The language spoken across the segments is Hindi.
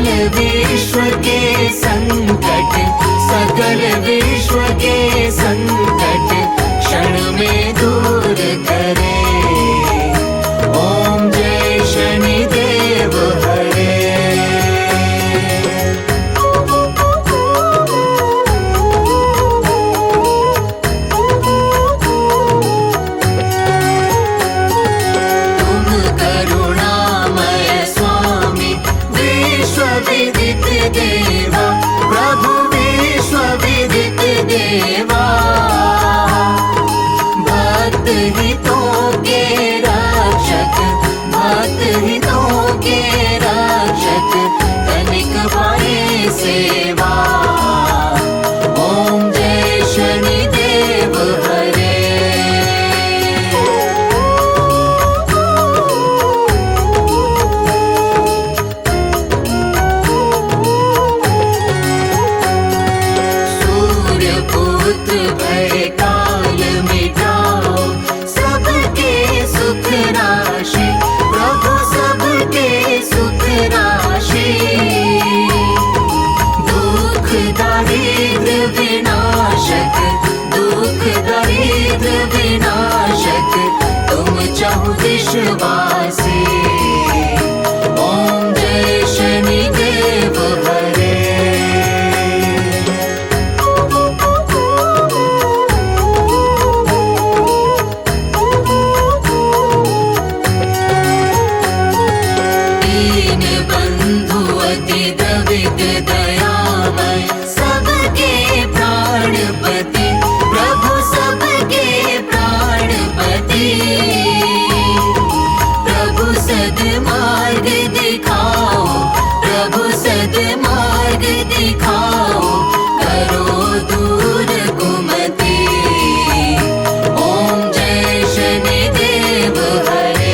विश्व के संकट, सकल विश्व के संकट क्षण में दूर करे। ओम जय शनिदेव हरे। तुम करुणामय स्वामी विश्व विदित देवा, प्रभु विश्व विदित देवा। भक्त हितों के रक्षक, भक्त हितों के रक्षक, तनिक पाए सेवा। ओम जय शनिदेव हरे। पुत्र भय काल मिटाओ, सबके सुख राशि, प्रभु सबके सुख राशि। दुख दारिद्र विनाशक, दुख दारिद्र विनाशक, तुम चाहो विश्वासी। ओम जय शनिदेव हरे। द्रविद दयामय, सबके प्राणपति, प्रभु सबके प्राणपति। प्रभु सद्मार्ग दिखाओ, प्रभु सद्मार्ग दिखाओ, करो दूर कुमति। ओम जय शनिदेव हरे।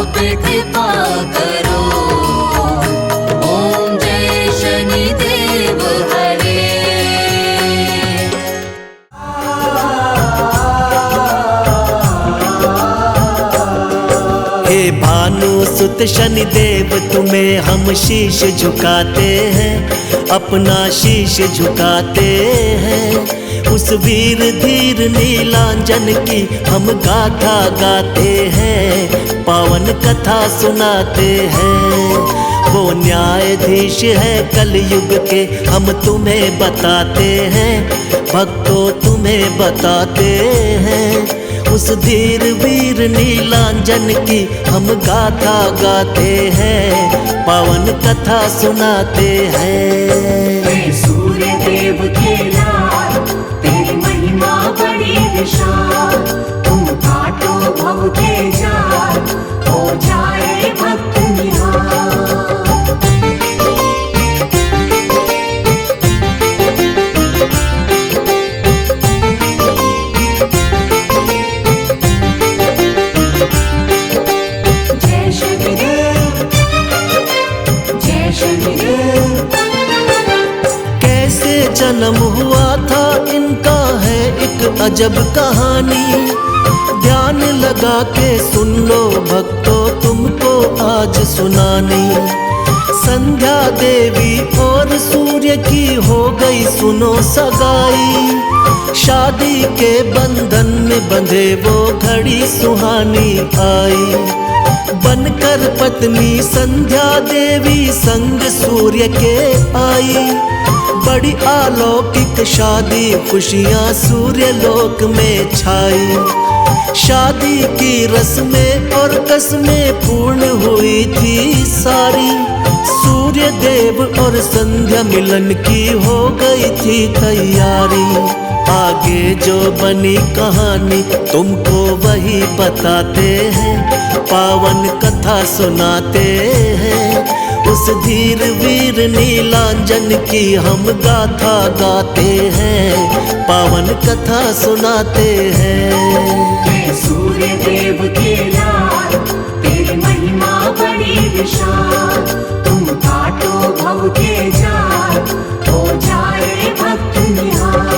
पे कृपा करो। ओम जय शनिदेव हरे। हे भानु सुत शनिदेव तुम्हें हम शीश झुकाते हैं, अपना शीश झुकाते हैं। उस वीर धीर नीलांजन की हम गाथा गाते हैं, पावन कथा सुनाते हैं। वो न्यायाधीश है कलयुग के हम तुम्हें बताते हैं, भक्तों तुम्हें बताते हैं। उस धीर वीर नीलांजन की हम गाथा गाते हैं, पावन कथा सुनाते हैं। सूर्य देव के लाल तेरी महिमा बड़ी विशाल, तुम काटो भव के जाल, हो जाए भक्त निहाल। जय शनिदेव, जय शनिदेव। कैसे जन्म हुआ था इनका है एक अजब कहानी, ध्यान लगा के सुन लो भक्तों तुमको आज सुनानी। संध्या देवी और सूर्य की हो गई सुनो सगाई, शादी के बंधन में बंधे वो घड़ी सुहानी आई। बनकर पत्नी संध्या देवी संग सूर्य के आई, बड़ी अलौकिक शादी खुशियां सूर्य लोक में छाई। शादी की रस्में और कसमें पूर्ण हुई थी सारी, सूर्य देव और संध्या मिलन की हो गई थी तैयारी। आगे जो बनी कहानी तुमको वही बताते हैं, पावन कथा सुनाते हैं। उस धीर वीर नीलांजन की हम गाथा गाते हैं, पावन कथा सुनाते हैं। सूर्य देव के लाल तेरी महिमा बड़ी विशाल, तुम काटो भव के जाल, हो जाए भक्त निहाल।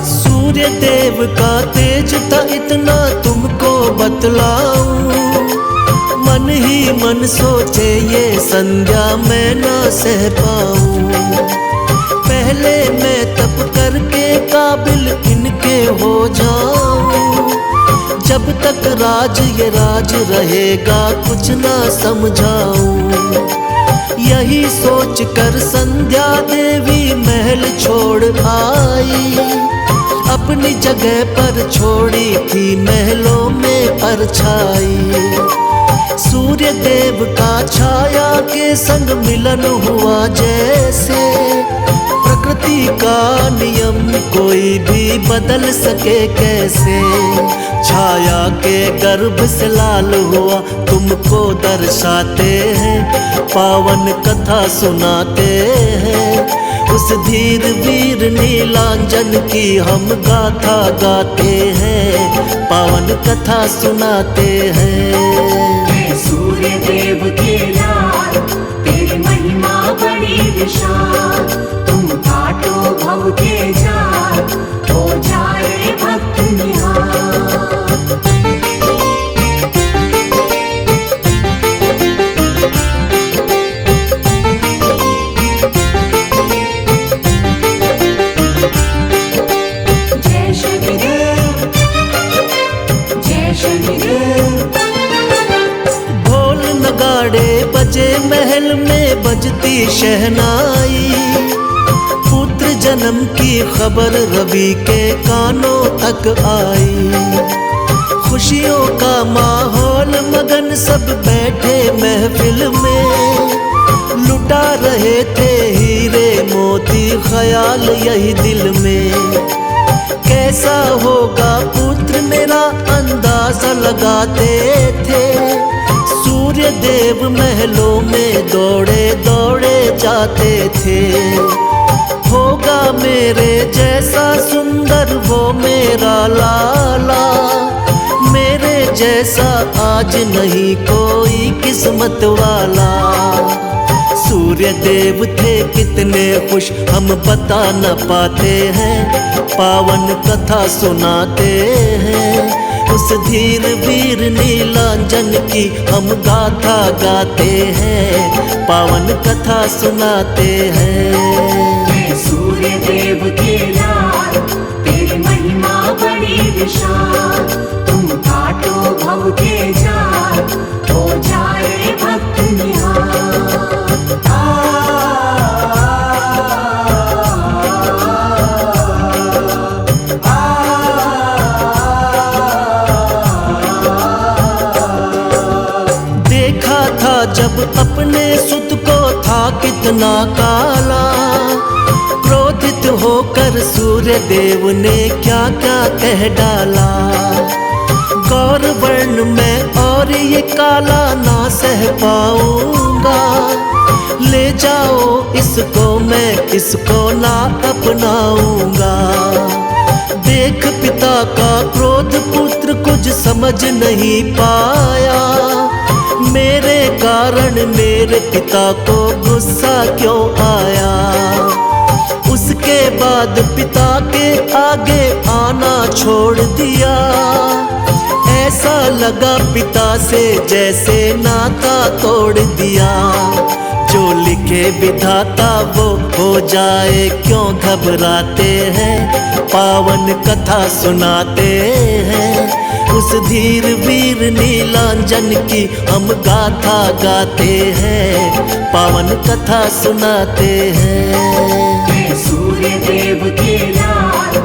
सूर्य देव का तेज था इतना तुमको बतलाऊं, मन ही मन सोचे ये संध्या मैं ना सह पाऊं। पहले मैं तप करके काबिल इनके हो जाऊं, जब तक राज ये राज रहेगा कुछ ना समझाऊं। यही सोच कर संध्या देवी महल छोड़ आई, अपनी जगह पर छोड़ी थी महलों में परछाई। सूर्य देव का छाया के संग मिलन हुआ जैसे, प्रकृति का नियम कोई भी बदल सके कैसे। छाया के गर्भ से लाल हुआ तुमको दर्शाते हैं, पावन कथा सुनाते हैं। उस धीर वीर नीलांजन की हम गाथा गाते हैं, पावन कथा सुनाते हैं। सूर्य देव के लाल तेरी महिमा बड़ी विशाल, तुम काटो भव के जाल, हो जाए भक्त निहाल। जय शनिदेव, जय शनिदेव। ढोल नगाड़े बजे महल में बजती शहनाई, पुत्र जन्म की खबर रवि के कानों तक आई। खुशियों का माहौल मगन सब बैठे महफिल में, लुटा रहे थे हीरे मोती ख्याल यही दिल में। कैसा होगा पुत्र मेरा अंदाजा लगाते थे, सूर्य देव महलों में दौड़े जाते थे। होगा मेरे जैसा सुंदर वो मेरा लाला, मेरे जैसा आज नहीं कोई किस्मत वाला। सूर्य देव थे कितने खुश हम बता न पाते हैं, पावन कथा सुनाते हैं। उस धीर वीर नीलांजन की हम गाथा गाते हैं, पावन कथा सुनाते हैं। सूर्य देव के लाल तेरी महिमा बड़ी विशाल, तुम काटो भव के जाल, हो जाए भक्त निहाल। देखा था जब अपने सुत को था कितना काला, क्रोधित होकर सूर्य देव ने क्या क्या कह डाला। गौर वर्ण में और ये काला ना सह पाऊंगा, ले जाओ इसको मैं किसको ना अपनाऊंगा। देख पिता का क्रोध पुत्र कुछ समझ नहीं पाया, मेरे कारण मेरे पिता को गुस्सा क्यों आया। उसके बाद पिता के आगे आना छोड़ दिया, ऐसा लगा पिता से जैसे नाता तोड़ दिया। जो लिखे विधाता वो हो जाए क्यों घबराते हैं, पावन कथा सुनाते हैं। उस धीर वीर नीलांजन की हम गाथा गाते हैं, पावन कथा सुनाते हैं। सूर्य देव के लाल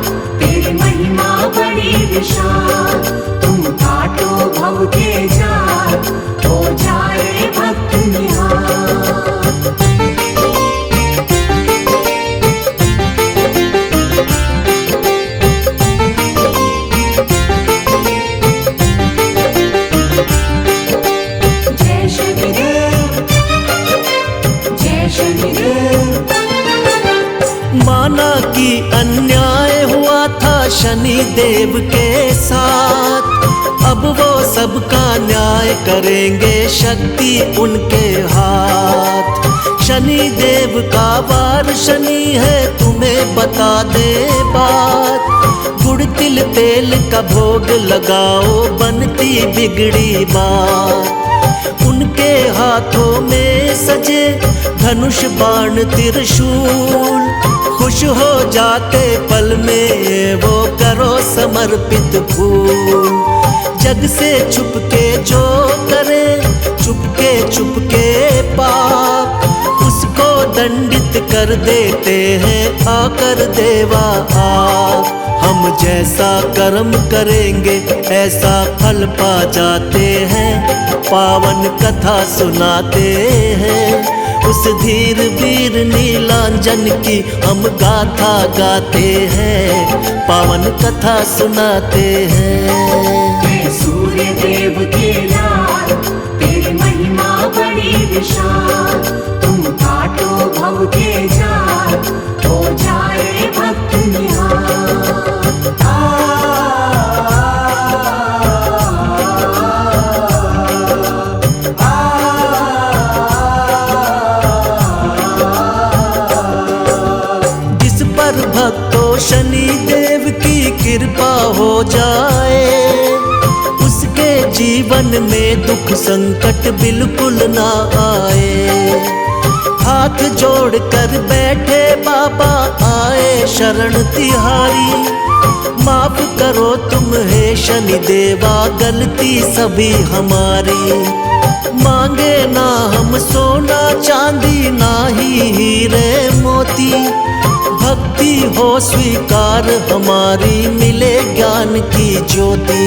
तेरी महिमा बड़ी विशाल, तुम काटो भव के जाल, हो जाए भक्त निहाल। जय शनिदेव, जय शनिदेव। माना कि अन्याय हुआ था शनि देव के साथ, अब वो सबका न्याय करेंगे शक्ति उनके हाथ। शनि देव का वार शनि है तुम्हें बता दे बात, गुड़ तिल तेल का भोग लगाओ बनती बिगड़ी बात। उनके हाथों में सजे धनुष बाण त्रिशूल, खुश हो जाते पल में वो करो समर्पित फूल। जग से छुपके जो करे चुपके पाप, उसको दंडित कर देते हैं आकर देवा आप। हम जैसा कर्म करेंगे ऐसा फल पा जाते हैं, पावन कथा सुनाते हैं। उस धीर वीर नीलांजन की हम गाथा गाते हैं, पावन कथा सुनाते हैं। सूर्य देव के लाल तेरी महिमा बड़ी विशाल, तुम काटो भव के जाल, हो जाए भक्त निहाल। जिस पर भक्तों शनि देव की कृपा हो जाए, उसके जीवन में दुख संकट बिल्कुल ना आए। हाथ जोड़ कर बैठे बाबा आए शरण तिहारी, माफ करो तुम हे शनि देवा गलती सभी हमारी। मांगे ना हम सोना चांदी ना ही हीरे मोती, भक्ति हो स्वीकार हमारी मिले ज्ञान की ज्योति।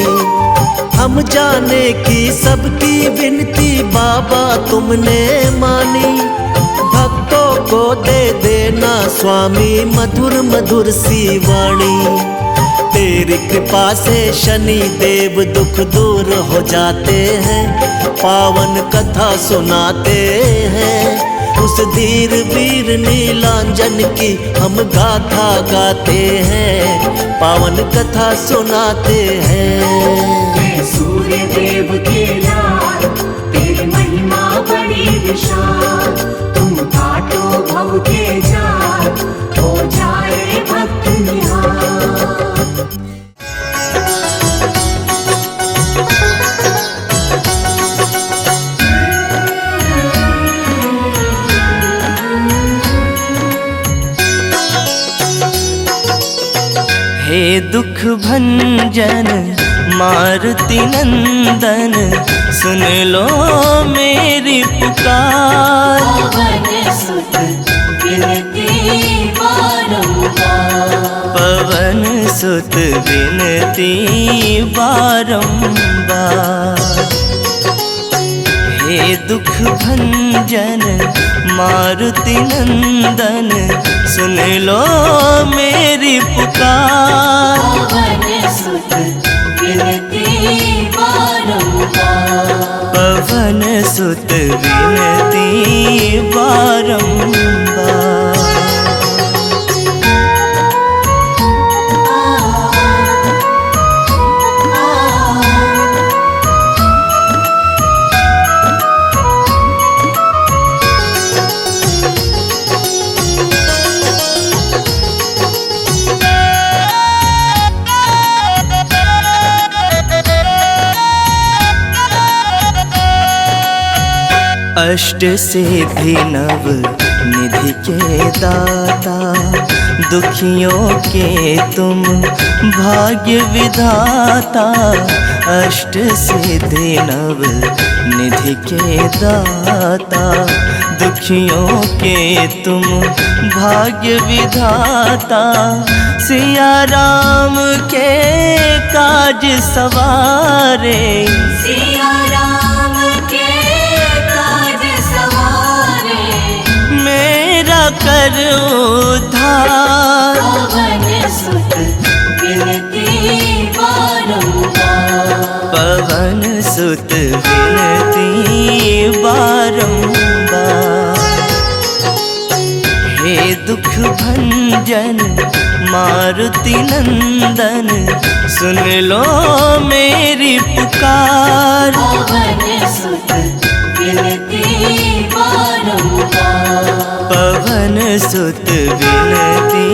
हम जाने की सबकी विनती बाबा तुमने मानी, भक्तों को दे देना स्वामी मधुर मधुर सी वाणी। तेरी कृपा से शनि देव दुख दूर हो जाते हैं, पावन कथा सुनाते हैं। उस धीर वीर नीलांजन की हम गाथा गाते हैं, पावन कथा सुनाते हैं। सूर्य देव के लाल तेरी महिमा बड़ी विशाल, तुम काटो भव के जाल, हो जाए भक्त निहाल। हे दुख भंजन मारुति नंदन, सुन लो मेरी पुकार। पवन सुत विनती बारंबार, पवन सुत विनती बारंबार। हे दुख भंजन मारुति नंदन, सुन लो मेरी पुकार। पवन सुत विनती बारंबार, पवन सुत विनती बारंबार। अष्ट सिद्धि नव निधि के दाता, दुखियों के तुम भाग्य विधाता। अष्ट सिद्धि नव निधि के दाता, दुखियों के तुम भाग्य विधाता। सिया राम के काज सवारे, सिया राम के काज सवारे, मेरा कर उद्धार। पवन सुत विनती बारंबार, पवन सुत विनती बारंबार। हे दुख भंजन मारुति नंदन, सुन लो मेरी पुकार। पवन सुत विनती बारंबार, पवन सुत विनती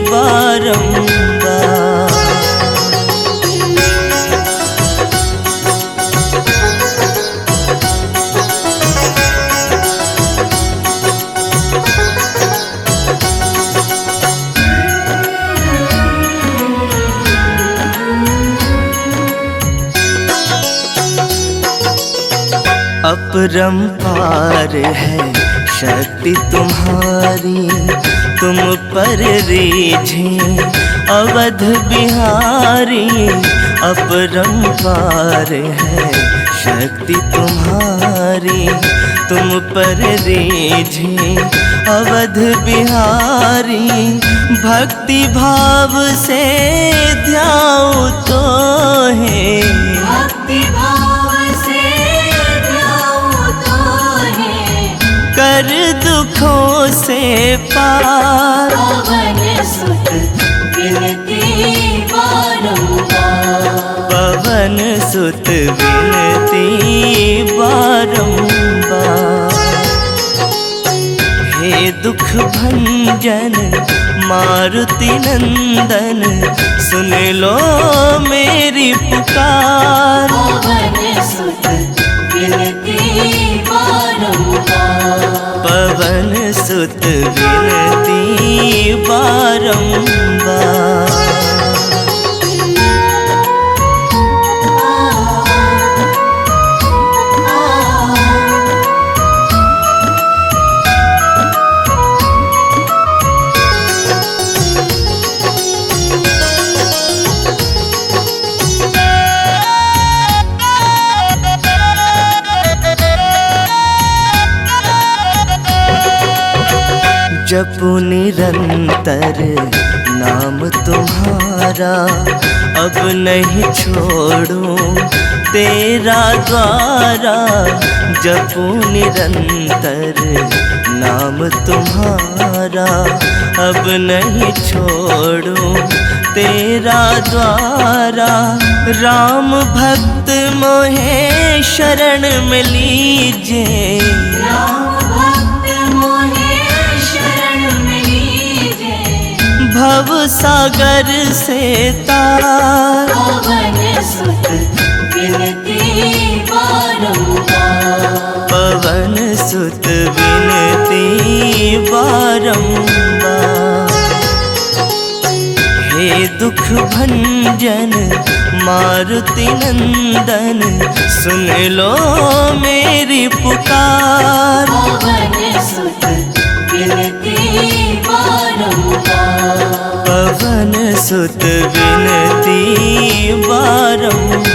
बारंबार। अपरंपार है शक्ति तुम्हारी, तुम पर रीझे अवध बिहारी। अपरंपार है शक्ति तुम्हारी, तुम पर रीझे अवध बिहारी। भक्ति भाव से ध्याओ तो है, भक्ति भाव से ध्याओ तो है, कर दुखों से पार। पवन सुत विनती बारंबार, पवन सुत विनती बारंबार। हे दुख भंजन मारुति नंदन, सुन लो मेरी पुकार। पवन सुत विनती बारंबार, पवन सुत विनती बारंबार। जपू निरंतर नाम तुम्हारा, अब नहीं छोड़ूं तेरा द्वारा, जपूं निरंतर नाम तुम्हारा। अब नहीं छोड़ूं तेरा द्वारा, राम भक्त मोहे शरण में लीजिए। राम भक्त मोहे शरण में लीजिए। भव सागर से तार, पवन सुत विनती बारंबार। पवन सुत विनती बारंबार। हे दुख भंजन मारुति नंदन, सुन लो मेरी पुकार। पवन सुत विनती बारंबार। पवन सुत विनती बारंबार।